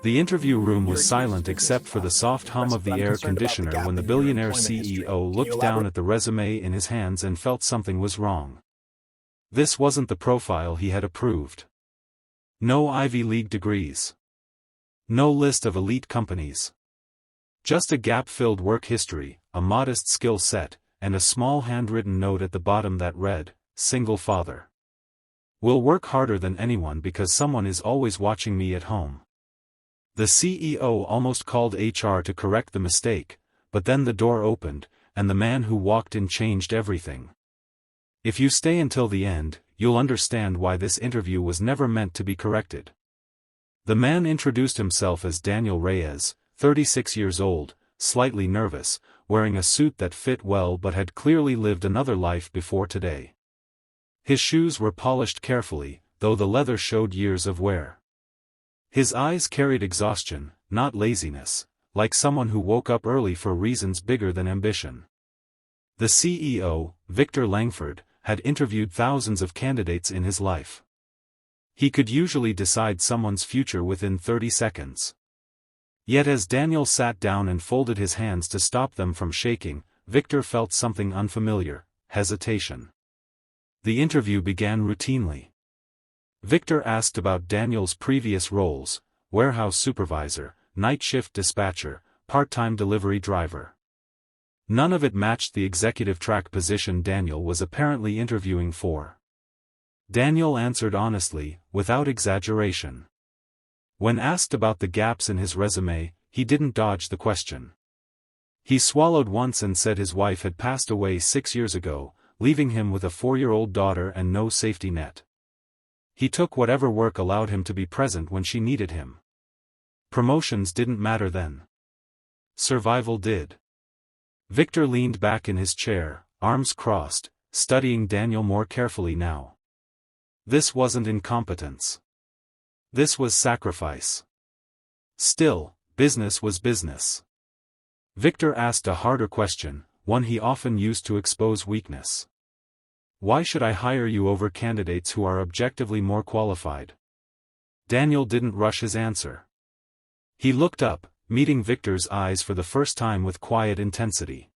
The interview room was silent except for the soft hum of the air conditioner when the billionaire CEO looked down at the resume in his hands and felt something was wrong. This wasn't the profile he had approved. No Ivy League degrees. No list of elite companies. Just a gap-filled work history, a modest skill set, and a small handwritten note at the bottom that read, "Single father. Will work harder than anyone because someone is always watching me at home." The CEO almost called HR to correct the mistake, but then the door opened, and the man who walked in changed everything. If you stay until the end, you'll understand why this interview was never meant to be corrected. The man introduced himself as Daniel Reyes, 36 years old, slightly nervous, wearing a suit that fit well but had clearly lived another life before today. His shoes were polished carefully, though the leather showed years of wear. His eyes carried exhaustion, not laziness, like someone who woke up early for reasons bigger than ambition. The CEO, Victor Langford, had interviewed thousands of candidates in his life. He could usually decide someone's future within 30 seconds. Yet as Daniel sat down and folded his hands to stop them from shaking, Victor felt something unfamiliar: hesitation. The interview began routinely. Victor asked about Daniel's previous roles: warehouse supervisor, night shift dispatcher, part-time delivery driver. None of it matched the executive track position Daniel was apparently interviewing for. Daniel answered honestly, without exaggeration. When asked about the gaps in his resume, he didn't dodge the question. He swallowed once and said his wife had passed away 6 years ago, leaving him with a 4-year-old daughter and no safety net. He took whatever work allowed him to be present when she needed him. Promotions didn't matter then. Survival did. Victor leaned back in his chair, arms crossed, studying Daniel more carefully now. This wasn't incompetence. This was sacrifice. Still, business was business. Victor asked a harder question, one he often used to expose weakness. Why should I hire you over candidates who are objectively more qualified? Daniel didn't rush his answer. He looked up, meeting Victor's eyes for the first time with quiet intensity.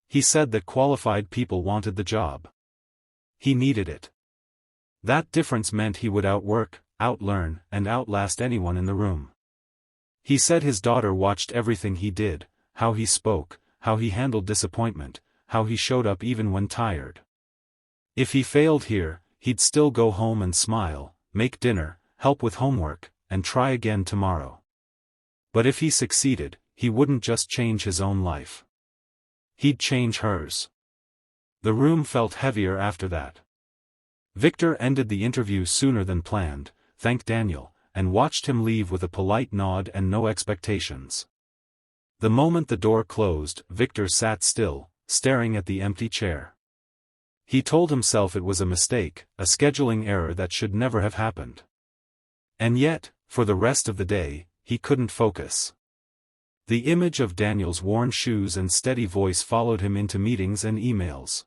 He said that qualified people wanted the job. He needed it. That difference meant he would outwork, outlearn, and outlast anyone in the room. He said his daughter watched everything he did: how he spoke, how he handled disappointment, how he showed up even when tired. If he failed here, he'd still go home and smile, make dinner, help with homework, and try again tomorrow. But if he succeeded, he wouldn't just change his own life. He'd change hers. The room felt heavier after that. Victor ended the interview sooner than planned, thanked Daniel, and watched him leave with a polite nod and no expectations. The moment the door closed, Victor sat still, staring at the empty chair. He told himself it was a mistake, a scheduling error that should never have happened. And yet, for the rest of the day, he couldn't focus. The image of Daniel's worn shoes and steady voice followed him into meetings and emails.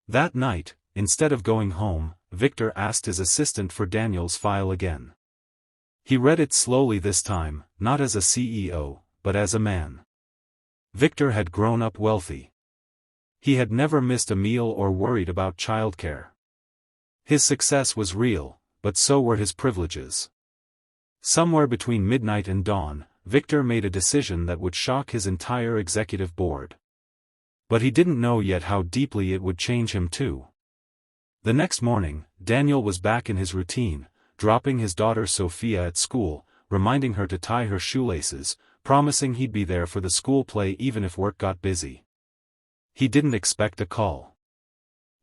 That night, instead of going home, Victor asked his assistant for Daniel's file again. He read it slowly this time, not as a CEO, but as a man. Victor had grown up wealthy. He had never missed a meal or worried about childcare. His success was real, but so were his privileges. Somewhere between midnight and dawn, Victor made a decision that would shock his entire executive board. But he didn't know yet how deeply it would change him too. The next morning, Daniel was back in his routine, dropping his daughter Sophia at school, reminding her to tie her shoelaces, promising he'd be there for the school play even if work got busy. He didn't expect a call.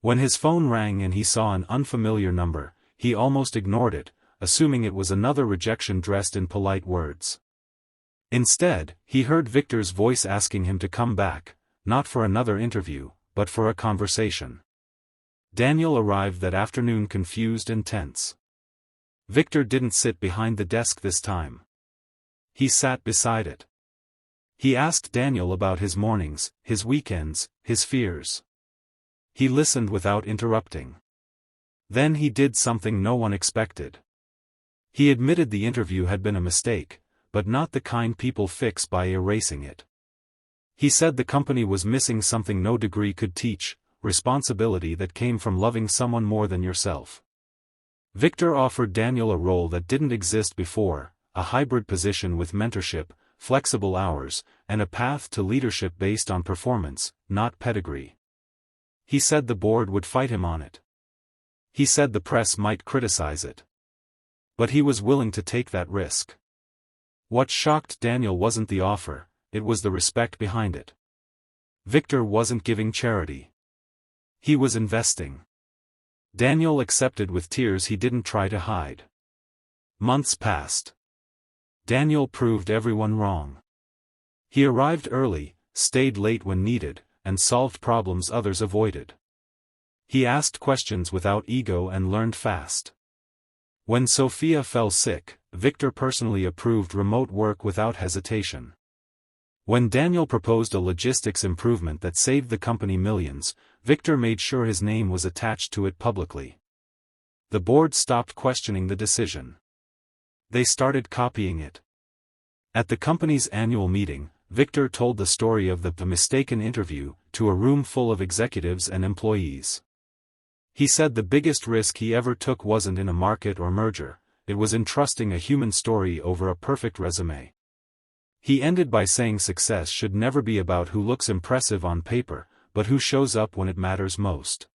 When his phone rang and he saw an unfamiliar number, he almost ignored it, assuming it was another rejection dressed in polite words. Instead, he heard Victor's voice asking him to come back, not for another interview, but for a conversation. Daniel arrived that afternoon confused and tense. Victor didn't sit behind the desk this time. He sat beside it. He asked Daniel about his mornings, his weekends, his fears. He listened without interrupting. Then he did something no one expected. He admitted the interview had been a mistake, but not the kind people fix by erasing it. He said the company was missing something no degree could teach: responsibility that came from loving someone more than yourself. Victor offered Daniel a role that didn't exist before, a hybrid position with mentorship, flexible hours, and a path to leadership based on performance, not pedigree. He said the board would fight him on it. He said the press might criticize it. But he was willing to take that risk. What shocked Daniel wasn't the offer, it was the respect behind it. Victor wasn't giving charity. He was investing. Daniel accepted with tears he didn't try to hide. Months passed. Daniel proved everyone wrong. He arrived early, stayed late when needed, and solved problems others avoided. He asked questions without ego and learned fast. When Sophia fell sick, Victor personally approved remote work without hesitation. When Daniel proposed a logistics improvement that saved the company millions, Victor made sure his name was attached to it publicly. The board stopped questioning the decision. They started copying it. At the company's annual meeting, Victor told the story of the mistaken interview to a room full of executives and employees. He said the biggest risk he ever took wasn't in a market or merger, it was in trusting a human story over a perfect resume. He ended by saying success should never be about who looks impressive on paper, but who shows up when it matters most.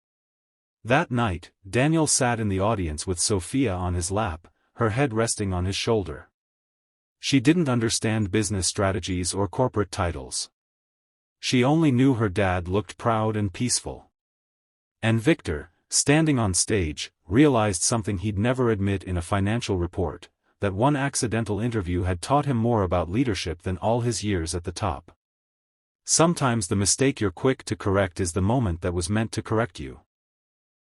That night, Daniel sat in the audience with Sophia on his lap, her head resting on his shoulder. She didn't understand business strategies or corporate titles. She only knew her dad looked proud and peaceful. And Victor, standing on stage, realized something he'd never admit in a financial report: that one accidental interview had taught him more about leadership than all his years at the top. Sometimes the mistake you're quick to correct is the moment that was meant to correct you.